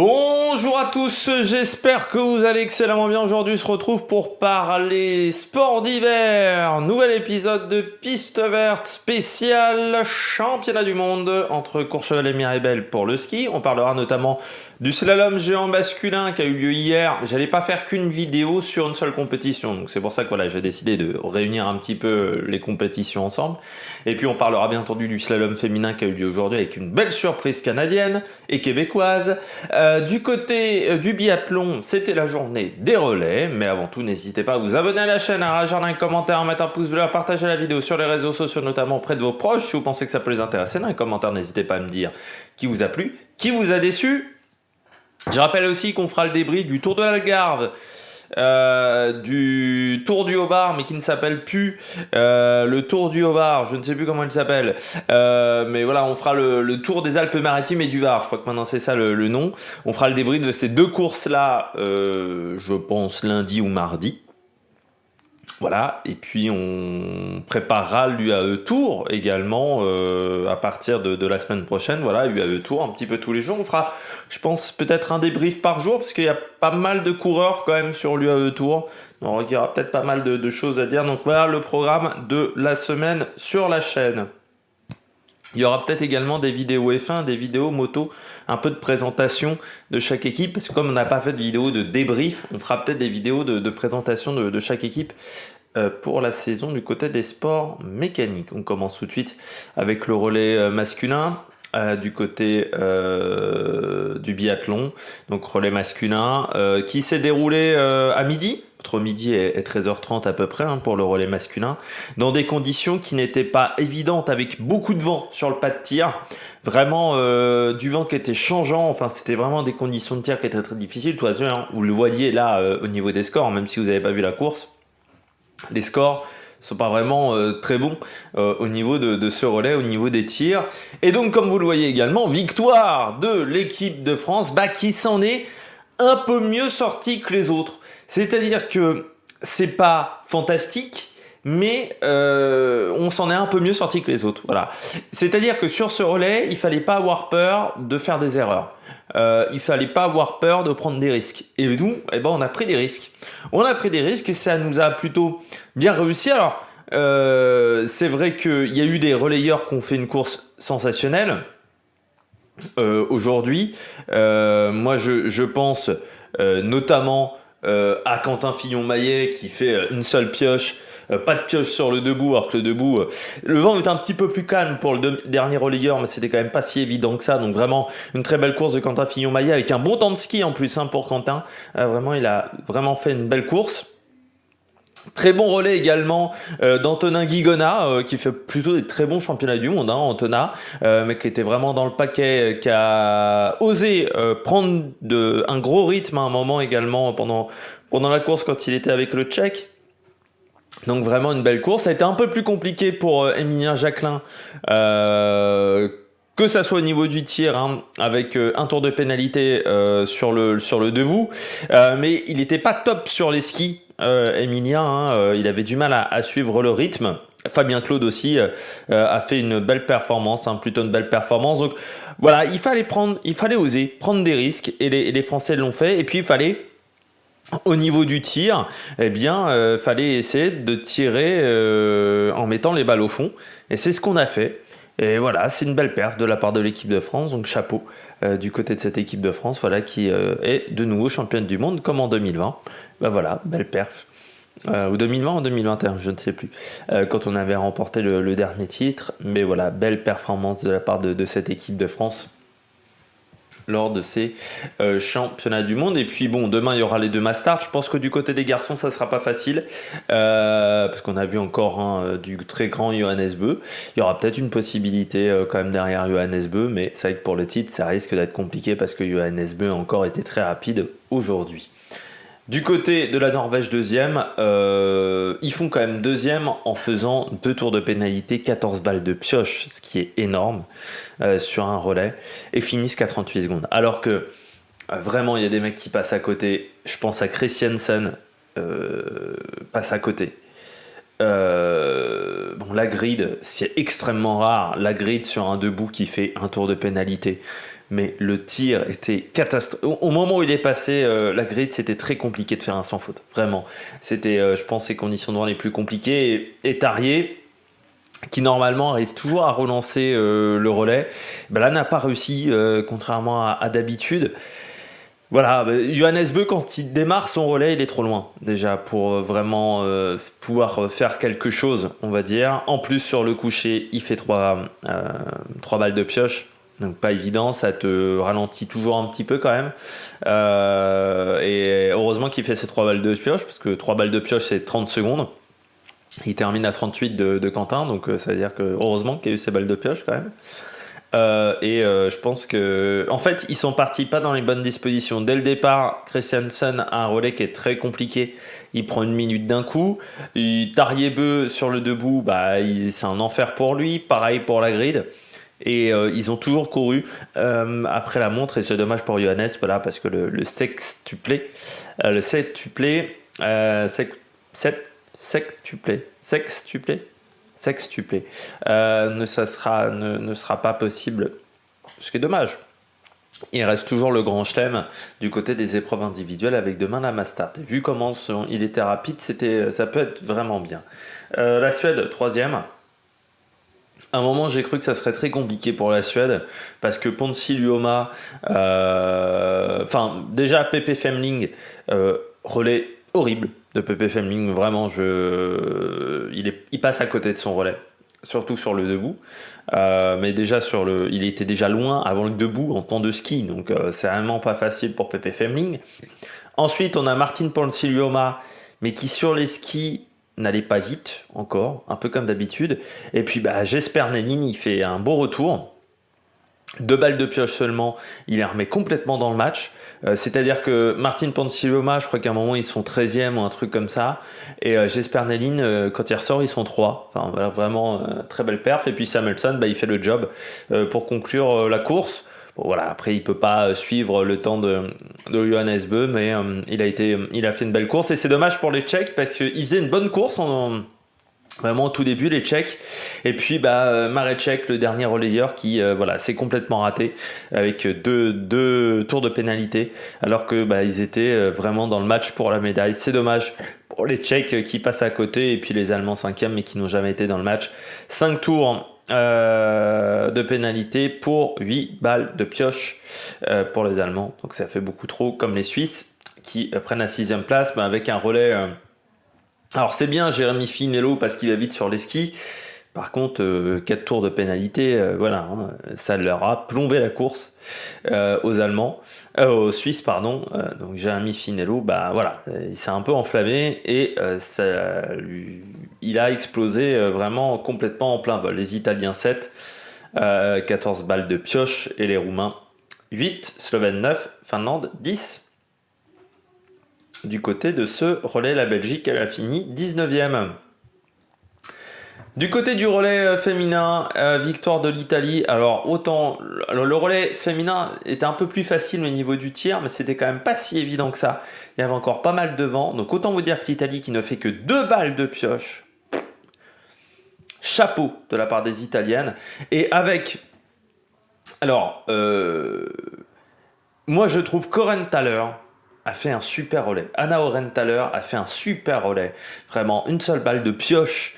Bonjour à tous, j'espère que vous allez excellemment bien. Aujourd'hui, on se retrouve pour parler sport d'hiver. Nouvel épisode de Piste Verte spécial championnat du monde entre Courchevel et Miribel pour le ski. On parlera notamment du slalom géant masculin qui a eu lieu hier. J'allais pas faire qu'une vidéo sur une seule compétition, donc c'est pour ça que voilà, j'ai décidé de réunir un petit peu les compétitions ensemble. Et puis on parlera bien entendu du slalom féminin qui a eu lieu aujourd'hui avec une belle surprise canadienne et québécoise. Du côté du biathlon, c'était la journée des relais, mais avant tout, n'hésitez pas à vous abonner à la chaîne, à réagir dans les commentaires, à mettre un pouce bleu, à partager la vidéo sur les réseaux sociaux, notamment auprès de vos proches, si vous pensez que ça peut les intéresser. Dans les commentaires, n'hésitez pas à me dire qui vous a plu, qui vous a déçu. Je rappelle aussi qu'on fera le débrief du Tour de l'Algarve, du Tour du Haut-Var, mais qui ne s'appelle plus le Tour du Haut-Var, je ne sais plus comment il s'appelle, mais voilà, on fera le Tour des Alpes-Maritimes et du Var, je crois que maintenant c'est ça le nom. On fera le débrief de ces deux courses-là, je pense lundi ou mardi. Voilà, et puis on préparera l'UAE Tour également à partir de la semaine prochaine. Voilà, UAE Tour un petit peu tous les jours. On fera, je pense, peut-être un débrief par jour parce qu'il y a pas mal de coureurs quand même sur l'UAE Tour. Donc il y aura peut-être pas mal de choses à dire. Donc voilà le programme de la semaine sur la chaîne. Il y aura peut-être également des vidéos F1, des vidéos moto, un peu de présentation de chaque équipe, parce que comme on n'a pas fait de vidéo de débrief, on fera peut-être des vidéos de présentation de chaque équipe pour la saison du côté des sports mécaniques. On commence tout de suite avec le relais masculin. Du côté du biathlon, donc relais masculin, qui s'est déroulé à midi, entre midi et 13h30 à peu près pour le relais masculin, dans des conditions qui n'étaient pas évidentes, avec beaucoup de vent sur le pas de tir, vraiment du vent qui était changeant, enfin c'était vraiment des conditions de tir qui étaient très difficiles. Vous le voyez là au niveau des scores, même si vous n'avez pas vu la course, les scores sont pas vraiment très bons au niveau de ce relais, au niveau des tirs. Et donc, comme vous le voyez également, victoire de l'équipe de France qui s'en est un peu mieux sortie que les autres. C'est-à-dire que c'est pas fantastique, mais on s'en est un peu mieux sorti que les autres. Voilà. C'est-à-dire que sur ce relais, il fallait pas avoir peur de faire des erreurs. Il fallait pas avoir peur de prendre des risques. Et nous, on a pris des risques. On a pris des risques et ça nous a plutôt bien réussi. Alors, c'est vrai qu'il y a eu des relayeurs qui ont fait une course sensationnelle aujourd'hui. Moi, je pense notamment à Quentin Fillon-Maillet qui fait une seule pioche. Pas de pioche sur le debout, alors que le debout, le vent est un petit peu plus calme pour le dernier relayeur, mais c'était quand même pas si évident que ça. Donc vraiment une très belle course de Quentin Fillon-Maillet avec un bon temps de ski en plus pour Quentin. Vraiment, il a vraiment fait une belle course. Très bon relais également d'Antonin Guigona qui fait plutôt des très bons championnats du monde, Antonin, mais qui était vraiment dans le paquet, qui a osé prendre un gros rythme à un moment également pendant la course quand il était avec le Tchèque. Donc vraiment une belle course. Ça a été un peu plus compliqué pour Émilien Jacquelin que ça soit au niveau du tir, avec un tour de pénalité sur le debout, mais il n'était pas top sur les skis, Émilien, il avait du mal à suivre le rythme. Fabien Claude aussi a fait une belle performance, plutôt une belle performance. Donc voilà, il fallait oser prendre des risques, et les Français l'ont fait. Et puis il fallait, au niveau du tir, fallait essayer de tirer en mettant les balles au fond. Et c'est ce qu'on a fait. Et voilà, c'est une belle perf de la part de l'équipe de France. Donc chapeau du côté de cette équipe de France, voilà, qui est de nouveau championne du monde comme en 2020. Voilà, belle perf. Ou 2020 ou 2021, je ne sais plus, quand on avait remporté le dernier titre. Mais voilà, belle performance de la part de cette équipe de France lors de ces championnats du monde. Et puis bon, demain il y aura les deux Mastart. Je pense que du côté des garçons ça sera pas facile parce qu'on a vu encore du très grand Johannes Beu. Il y aura peut-être une possibilité quand même derrière Johannes Beu, mais c'est vrai que pour le titre ça risque d'être compliqué parce que Johannes Beu a encore été très rapide aujourd'hui. Du côté de la Norvège deuxième, ils font quand même deuxième en faisant 2 tours de pénalité, 14 balles de pioche, ce qui est énorme sur un relais, et finissent qu'à 38 secondes. Alors que vraiment, il y a des mecs qui passent à côté. Je pense à Christiansen, passe à côté. La grid, c'est extrêmement rare. La grid sur un debout qui fait un tour de pénalité. mais le tir était catastrophique. Au moment où il est passé la grid, c'était très compliqué de faire un sans faute. Vraiment. C'était, je pense, les conditions de vent les plus compliquées. Et Tarier, qui normalement arrive toujours à relancer le relais, ben là n'a pas réussi, contrairement à d'habitude. Voilà, Johannes Beu, quand il démarre son relais, il est trop loin déjà pour vraiment pouvoir faire quelque chose, on va dire. En plus, sur le coucher, il fait trois balles de pioche. Donc pas évident, ça te ralentit toujours un petit peu quand même. Et heureusement qu'il fait ces 3 balles de pioche, parce que 3 balles de pioche, c'est 30 secondes. Il termine à 38 de Quentin, donc ça veut dire que heureusement qu'il y a eu ces balles de pioche quand même. Je pense que, en fait, ils sont partis pas dans les bonnes dispositions. Dès le départ, Christiansen a un relais qui est très compliqué. Il prend une minute d'un coup. Tarier-Beu sur le debout, c'est un enfer pour lui. Pareil pour la grid. Et ils ont toujours couru après la montre. Et c'est dommage pour Johannes, voilà, parce que le sextuplé, sextuplé ne sera pas possible, ce qui est dommage. Il reste toujours le grand chelem du côté des épreuves individuelles avec demain la Mastart. Vu comment il était rapide, ça peut être vraiment bien. La Suède, troisième. À un moment, j'ai cru que ça serait très compliqué pour la Suède parce que Ponsi Luoma, déjà Pepe Femling, relais horrible de Pepe Femling, vraiment, il passe à côté de son relais, surtout sur le debout. Mais déjà il était déjà loin avant le debout en temps de ski, donc c'est vraiment pas facile pour Pepe Femling. Ensuite, on a Martin Ponsiluoma, mais qui sur les skis n'allait pas vite encore, un peu comme d'habitude. Et puis Jesper Nelin, il fait un beau retour. 2 balles de pioche seulement, il les remet complètement dans le match. C'est-à-dire que Martin Ponsiluoma, je crois qu'à un moment ils sont 13e ou un truc comme ça. Et Jesper Nelin, quand il ressort, ils sont 3. Enfin voilà, vraiment très belle perf. Et puis Samuelsson, il fait le job pour conclure la course. Bon, voilà, après il peut pas suivre le temps de Johannes Beu, mais il a fait une belle course. Et c'est dommage pour les Tchèques parce qu'ils faisaient une bonne course vraiment au tout début, les Tchèques. Et puis Mareček, le dernier relayeur, qui s'est complètement raté avec deux tours de pénalité, alors que ils étaient vraiment dans le match pour la médaille. C'est dommage pour les Tchèques qui passent à côté, et puis les Allemands 5e mais qui n'ont jamais été dans le match. 5 tours de pénalité pour 8 balles de pioche pour les Allemands. Donc ça fait beaucoup trop, comme les Suisses qui prennent la 6e place avec un relais. Alors c'est bien Jérémy Finello parce qu'il va vite sur les skis. Par contre, 4 tours de pénalité, ça leur a plombé la course aux Suisses, pardon. Donc Jérémy Finello, il s'est un peu enflammé et il a explosé vraiment complètement en plein vol. Les Italiens 7, 14 balles de pioche et les Roumains 8, Slovène 9, Finlande 10. Du côté de ce relais, la Belgique, elle a fini 19e. Du côté du relais féminin, victoire de l'Italie. Alors autant le relais féminin était un peu plus facile au niveau du tir, mais c'était quand même pas si évident que ça. Il y avait encore pas mal de vent. Donc autant vous dire que l'Italie qui ne fait que 2 balles de pioche, chapeau de la part des Italiennes. Et avec... Alors, moi je trouve qu'Orenthaler a fait un super relais. Anna Orenthaler a fait un super relais. Vraiment, une seule balle de pioche.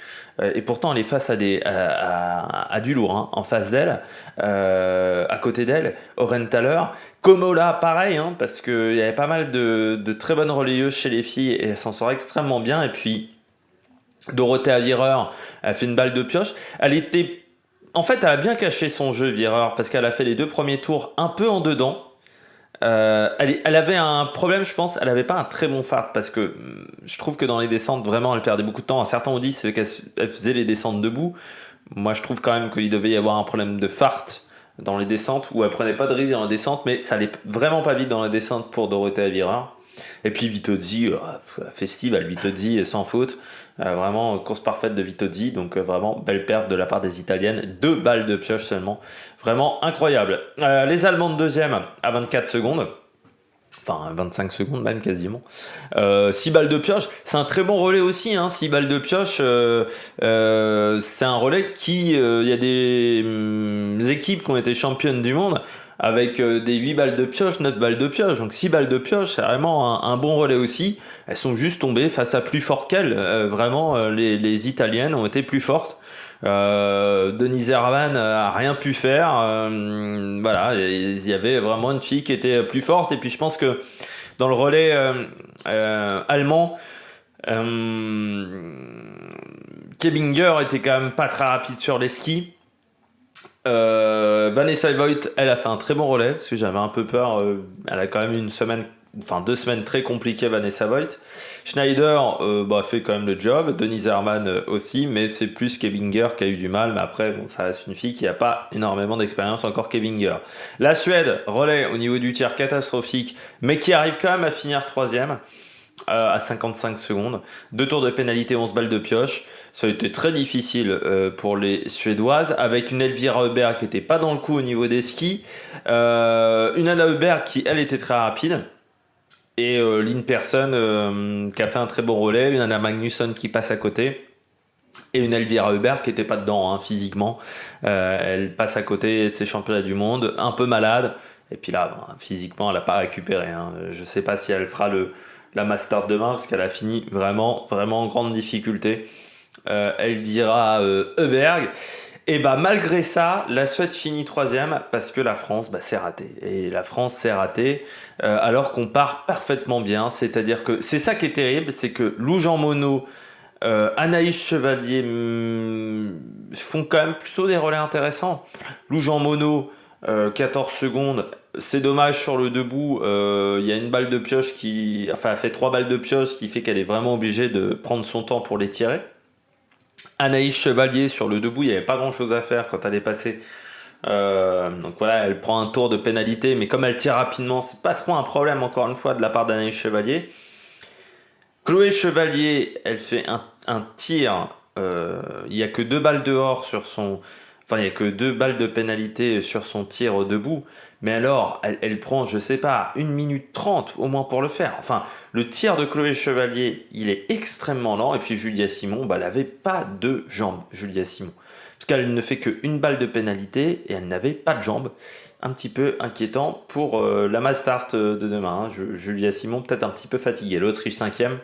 Et pourtant, elle est face à du lourd, en face d'elle, à côté d'elle. Orenthaler, Komola, pareil, parce qu'il y avait pas mal de très bonnes relayeuses chez les filles et elles s'en sortent extrêmement bien. Et puis, Dorothea Virer a fait une balle de pioche. En fait, elle a bien caché son jeu, Virer, parce qu'elle a fait les 2 premiers tours un peu en dedans. Elle avait un problème, je pense. Elle n'avait pas un très bon fart parce que je trouve que dans les descentes, vraiment, elle perdait beaucoup de temps. Certains ont dit qu'elle faisait les descentes debout. Moi, je trouve quand même qu'il devait y avoir un problème de fart dans les descentes où elle prenait pas de risque dans la descente, mais ça allait vraiment pas vite dans la descente pour Dorothea Virer. Et puis Vitozzi, festival Vitozzi sans faute. Vraiment course parfaite de Vitozzi, donc vraiment belle perf de la part des Italiennes. 2 balles de pioche seulement, vraiment incroyable. Les Allemandes deuxième à 24 secondes. Enfin, 25 secondes même quasiment. 6 balles de pioche, c'est un très bon relais aussi. 6 balles de pioche, c'est un relais qui... Il y a des équipes qui ont été championnes du monde avec des 8 balles de pioche, 9 balles de pioche. Donc 6 balles de pioche, c'est vraiment un bon relais aussi. Elles sont juste tombées face à plus fort qu'elles. Vraiment, les Italiennes ont été plus fortes. Denise Herrmann a rien pu faire. Voilà, il y avait vraiment une fille qui était plus forte. Et puis je pense que dans le relais allemand, Kebinger était quand même pas très rapide sur les skis. Vanessa Voigt, elle a fait un très bon relais parce que j'avais un peu peur. Elle a quand même eu une semaine, enfin 2 semaines très compliquées, Vanessa Voigt. Schneider fait quand même le job. Denise Herrmann aussi, mais c'est plus Kebinger qui a eu du mal. Mais après, bon, ça reste une fille qui n'a pas énormément d'expérience encore, Kebinger. La Suède, relais au niveau du tir catastrophique, mais qui arrive quand même à finir troisième. À 55 secondes. 2 tours de pénalité, 11 balles de pioche. Ça a été très difficile pour les Suédoises, avec une Elvira Heuberg qui n'était pas dans le coup au niveau des skis. Une Anna Heuberg qui, elle, était très rapide. Et Lynn Persson qui a fait un très bon relais. Une Anna Magnusson qui passe à côté. Et une Elvira Heuberg qui n'était pas dedans physiquement. Elle passe à côté de ses championnats du monde, un peu malade. Et puis là, physiquement, elle n'a pas récupéré. Je ne sais pas si elle fera la Master demain parce qu'elle a fini vraiment en grande difficulté. Elvira Heuberg. Et malgré ça, la Suède finit troisième parce que la France s'est ratée. Et la France s'est ratée alors qu'on part parfaitement bien. C'est-à-dire que c'est ça qui est terrible, c'est que Lou Jean Monod, Anaïs Chevalier font quand même plutôt des relais intéressants. Lou Jean Monod, 14 secondes. C'est dommage sur le debout, il y a une balle de pioche elle fait 3 balles de pioche qui fait qu'elle est vraiment obligée de prendre son temps pour les tirer. Anaïs Chevalier sur le debout, il n'y avait pas grand chose à faire quand elle est passée. Donc voilà, elle prend un tour de pénalité, mais comme elle tire rapidement, c'est pas trop un problème encore une fois de la part d'Anaïs Chevalier. Chloé Chevalier, elle fait un tir, il n'y a que 2 balles dehors sur son... Enfin, il n'y a que 2 balles de pénalité sur son tir debout. Mais alors, elle prend, je sais pas, 1 minute 30 au moins pour le faire. Enfin, le tir de Chloé Chevalier, il est extrêmement lent. Et puis Julia Simon, elle n'avait pas de jambes, Julia Simon. Parce qu'elle ne fait qu'une balle de pénalité et elle n'avait pas de jambes. Un petit peu inquiétant pour la mass start de demain. Julia Simon, peut-être un petit peu fatiguée. L'Autriche 5e,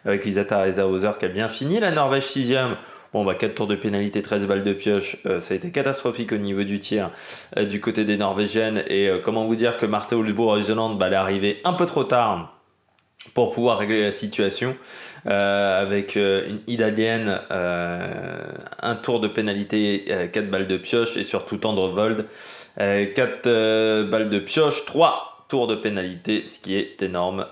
avec Lisata Reza-Hauser qui a bien fini. La Norvège 6e. 4 tours de pénalité, 13 balles de pioche, ça a été catastrophique au niveau du tir du côté des Norvégiennes. Et comment vous dire que Marthe Olsbourg-Heuseland, elle est arrivée un peu trop tard pour pouvoir régler la situation avec une Italienne, un tour de pénalité, 4 balles de pioche et surtout Tendrevold, 4 balles de pioche, 3 tours de pénalité, ce qui est énorme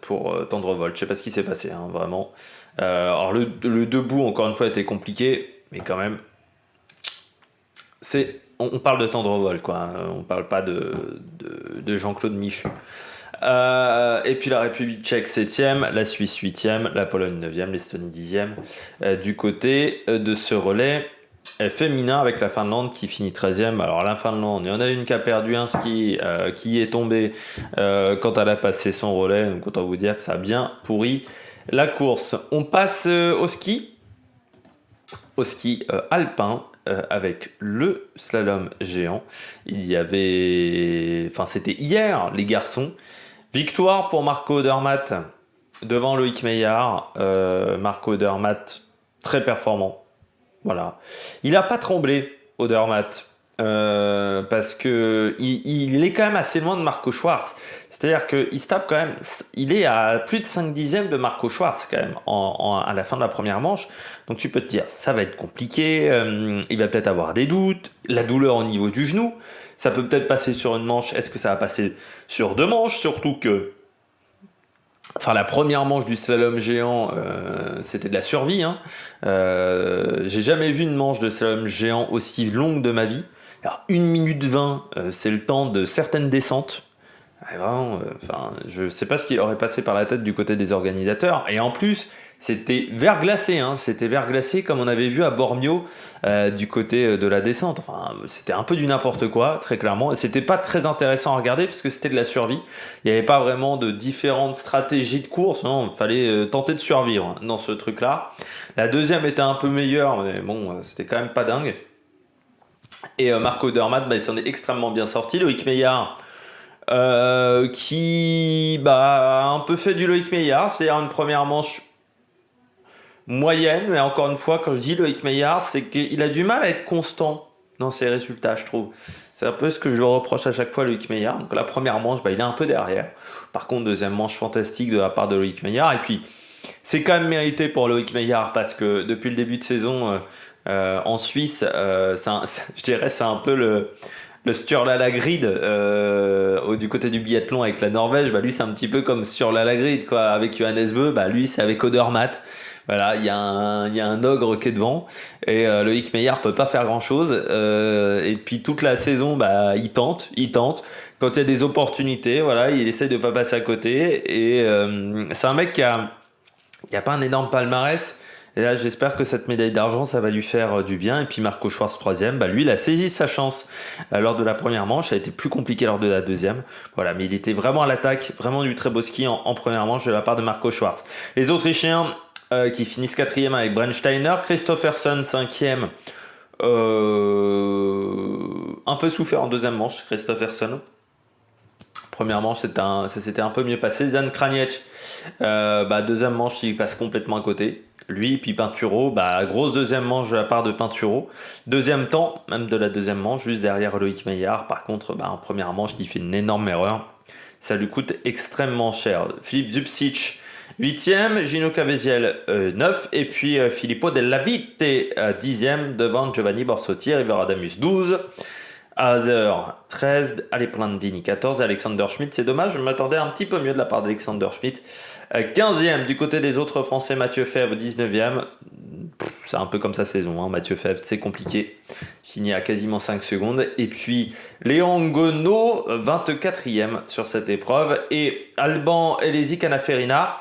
pour Tendrevold. Je sais pas ce qui s'est passé, vraiment. Alors le debout, encore une fois, était compliqué, mais quand même, on parle de Tendrevold, quoi. On parle pas de Jean-Claude Michu. Et puis la République tchèque 7e, la Suisse 8e, la Pologne 9e, l'Estonie 10e. Du côté de ce relais féminin avec la Finlande qui finit 13e. Alors la Finlande, il y en a une qui a perdu un ski, qui est tombée quand elle a passé son relais. Donc autant vous dire que ça a bien pourri la course. On passe au ski alpin avec le slalom géant. Il y avait, c'était hier, les garçons. Victoire pour Marco Odermatt devant Loïc Meillard. Marco Odermatt très performant. Voilà. Il n'a pas tremblé, Odermatt. Parce que il est quand même assez loin de Marco Schwartz. C'est-à-dire qu'il se tape quand même, il est à plus de 5 dixièmes de Marco Schwartz quand même à la fin de la première manche. Donc tu peux te dire, ça va être compliqué, il va peut-être avoir des doutes, la douleur au niveau du genou, ça peut peut-être passer sur une manche, est-ce que ça va passer sur 2 manches, surtout que la première manche du slalom géant, c'était de la survie. J'ai jamais vu une manche de slalom géant aussi longue de ma vie. Alors 1 minute 20, c'est le temps de certaines descentes. Vraiment, je sais pas ce qui aurait passé par la tête du côté des organisateurs. Et en plus, c'était verglacé. C'était verglacé comme on avait vu à Bormio du côté de la descente. C'était un peu du n'importe quoi, très clairement. Et c'était pas très intéressant à regarder parce que c'était de la survie. Il n'y avait pas vraiment de différentes stratégies de course. Il fallait tenter de survivre dans ce truc-là. La deuxième était un peu meilleure, mais bon, c'était quand même pas dingue. Et Marco Odermatt, il s'en est extrêmement bien sorti. Loïc Meillard, qui a un peu fait du Loïc Meillard, c'est-à-dire une première manche moyenne, mais encore une fois, quand je dis Loïc Meillard, c'est qu'il a du mal à être constant dans ses résultats, je trouve. C'est un peu ce que je lui reproche à chaque fois, Loïc Meillard. Donc la première manche, il est un peu derrière. Par contre, deuxième manche fantastique de la part de Loïc Meillard. Et puis, c'est quand même mérité pour Loïc Meillard parce que depuis le début de saison en Suisse, je dirais c'est un peu le Sturla Grid du côté du biathlon avec la Norvège. Lui, c'est un petit peu comme Sturla Grid, quoi. Avec Johannes Bö, lui, c'est avec Odermatt. Voilà, il y a un ogre qui est devant et Loïc Meillard peut pas faire grand chose. Et puis toute la saison, il tente. Quand il y a des opportunités, voilà, il essaie de pas passer à côté. Et c'est un mec qui a pas un énorme palmarès. Et là, j'espère que cette médaille d'argent, ça va lui faire du bien. Et puis Marco Schwarz, troisième, lui, il a saisi sa chance lors de la première manche. Ça a été plus compliqué lors de la deuxième. Voilà, mais il était vraiment à l'attaque, vraiment du très beau ski en première manche de la part de Marco Schwarz. Les Autrichiens qui finissent quatrième avec Brennsteiner. Christophersen, cinquième. Un peu souffert en deuxième manche, Christophersen. Première manche, ça s'était un peu mieux passé. Zan Kraniec, deuxième manche, il passe complètement à côté. Lui, puis Pinturo, grosse deuxième manche de la part de Pinturo. Deuxième temps, même de la deuxième manche, juste derrière Loïc Meillard. Par contre, en première manche, il fait une énorme erreur. Ça lui coûte extrêmement cher. Philippe Zubcic, 8e, Gino Caviezel, 9. Et puis Filippo Della Vite, 10e, devant Giovanni Borsotti, River Adamus, 12. Hazer 13, Aleplandini 14 et Alexander Schmidt. C'est dommage, je m'attendais un petit peu mieux de la part d'Alexander Schmidt. 15e du côté des autres Français, Mathieu Fèvre 19e. C'est un peu comme sa saison, Mathieu Fèvre, c'est compliqué. Fini à quasiment 5 secondes. Et puis Léon Gonneau, 24e sur cette épreuve. Et Alban Elesi Canaferina.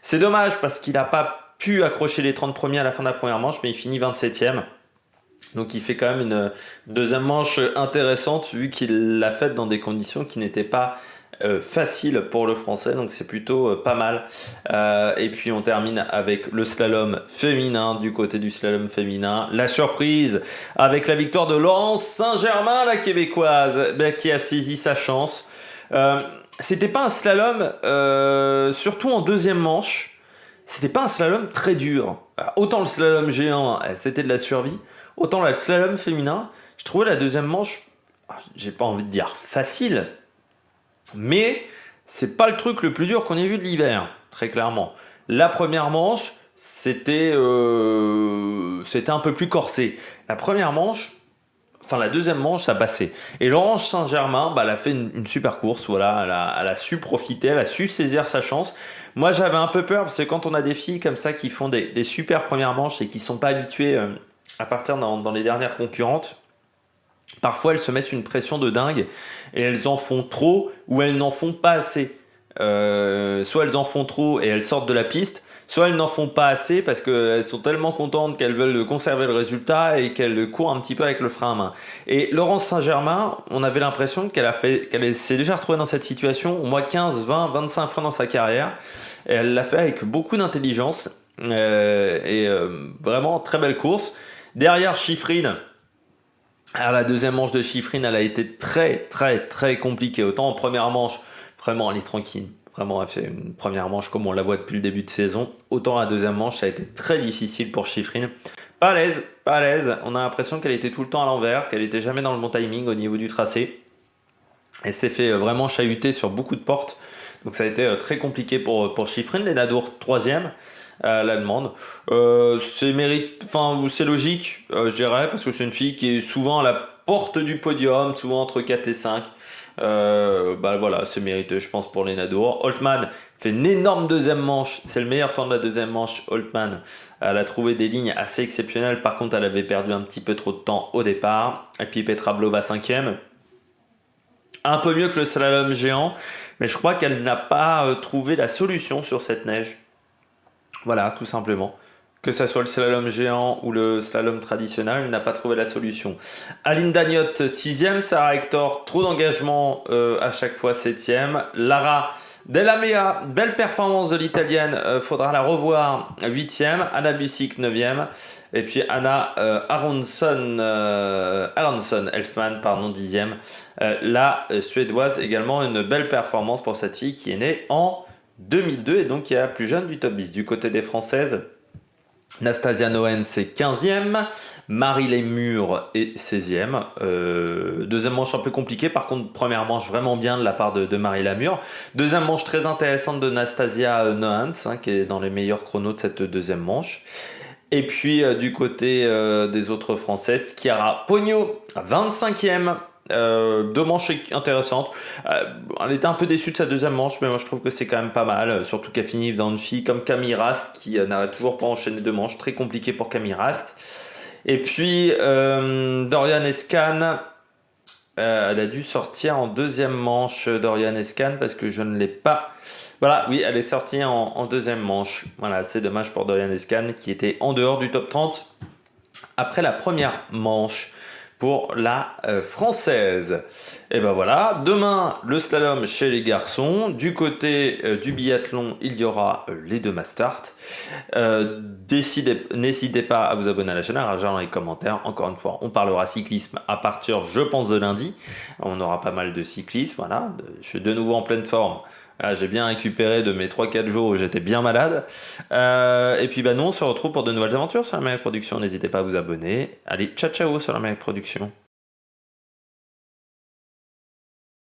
C'est dommage parce qu'il n'a pas pu accrocher les 30 premiers à la fin de la première manche, mais il finit 27e. Donc il fait quand même une deuxième manche intéressante vu qu'il l'a faite dans des conditions qui n'étaient pas faciles pour le français, donc c'est plutôt pas mal. Et puis on termine avec le slalom féminin. Du côté du slalom féminin, la surprise avec la victoire de Laurence Saint-Germain, la québécoise, qui a saisi sa chance. C'était pas un slalom, surtout en deuxième manche, c'était pas un slalom très dur. Autant le slalom géant, c'était de la survie. Autant le slalom féminin, je trouvais la deuxième manche, j'ai pas envie de dire facile, mais c'est pas le truc le plus dur qu'on ait vu de l'hiver, très clairement. La première manche, c'était un peu plus corsé. La deuxième manche, ça passait. Et Laurence Saint-Germain, elle a fait une super course, voilà, elle a su profiter, elle a su saisir sa chance. Moi, j'avais un peu peur, parce que quand on a des filles comme ça qui font des super premières manches et qui sont pas habituées à partir dans les dernières concurrentes, parfois elles se mettent une pression de dingue et elles en font trop ou elles n'en font pas assez. Soit elles en font trop et elles sortent de la piste, soit elles n'en font pas assez parce qu'elles sont tellement contentes qu'elles veulent conserver le résultat et qu'elles courent un petit peu avec le frein à main. Et Laurence Saint-Germain, on avait l'impression qu'elle s'est déjà retrouvée dans cette situation au moins 15, 20, 25 fois dans sa carrière. Et elle l'a fait avec beaucoup d'intelligence vraiment très belle course. Derrière Shiffrin, à la deuxième manche de Shiffrin, elle a été très très très compliquée. Autant en première manche, vraiment elle est tranquille. Vraiment, elle fait une première manche comme on la voit depuis le début de saison. Autant la deuxième manche, ça a été très difficile pour Shiffrin. Pas à l'aise. On a l'impression qu'elle était tout le temps à l'envers, qu'elle était jamais dans le bon timing au niveau du tracé. Elle s'est fait vraiment chahuter sur beaucoup de portes. Donc ça a été très compliqué pour Shiffrin. Lena Dourte, troisième. L'allemande. C'est logique, je dirais, parce que c'est une fille qui est souvent à la porte du podium, souvent entre 4 et 5. Voilà, c'est mérité, je pense, pour Lena Dourte. Holtmann fait une énorme deuxième manche. C'est le meilleur temps de la deuxième manche, Holtmann. Elle a trouvé des lignes assez exceptionnelles. Par contre, elle avait perdu un petit peu trop de temps au départ. Et puis Petra Vlhova, cinquième. Un peu mieux que le slalom géant, mais je crois qu'elle n'a pas trouvé la solution sur cette neige. Voilà, tout simplement. Que ça soit le slalom géant ou le slalom traditionnel, il n'a pas trouvé la solution. Aline Dagnotte, 6e. Sarah Hector, trop d'engagement à chaque fois, 7e. Lara Delamea, belle performance de l'italienne, faudra la revoir, 8e. Anna Busick, 9e. Et puis Anna Aronson Elfman, pardon, 10e. La suédoise, également une belle performance pour cette fille qui est née en 2002 et donc qui est la plus jeune du top 10. Du côté des Françaises, Nastasia Noen, c'est 15e. Marie Lémur est 16e. Deuxième manche un peu compliquée. Par contre, première manche vraiment bien de la part de Marie Lémur. Deuxième manche très intéressante de Nastasia Noens, qui est dans les meilleurs chronos de cette deuxième manche. Et puis, du côté des autres Françaises, Chiara Pogno, 25e. Deux manches intéressantes. Elle était un peu déçue de sa deuxième manche, mais moi je trouve que c'est quand même pas mal, surtout qu'elle finit devant une fille comme Camille Rast qui n'arrête toujours pas enchaîner deux manches, très compliqué pour Camille Rast. Et puis Dorian Escan, elle a dû sortir en deuxième manche, Dorian Escan, parce que je ne l'ai pas. Voilà, oui, elle est sortie en deuxième manche. Voilà, c'est dommage pour Dorian Escan qui était en dehors du top 30 après la première manche pour la française. Et ben voilà, demain le slalom chez les garçons. Du côté du biathlon, il y aura les deux mastart. N'hésitez pas à vous abonner à la chaîne, à réagir dans les commentaires. Encore une fois, on parlera cyclisme à partir, je pense, de lundi. On aura pas mal de cyclisme. Voilà, je suis de nouveau en pleine forme. J'ai bien récupéré de mes 3-4 jours où j'étais bien malade. Et puis nous on se retrouve pour de nouvelles aventures sur la Meilleure Production. N'hésitez pas à vous abonner. Allez, ciao ciao sur la Meilleure Production.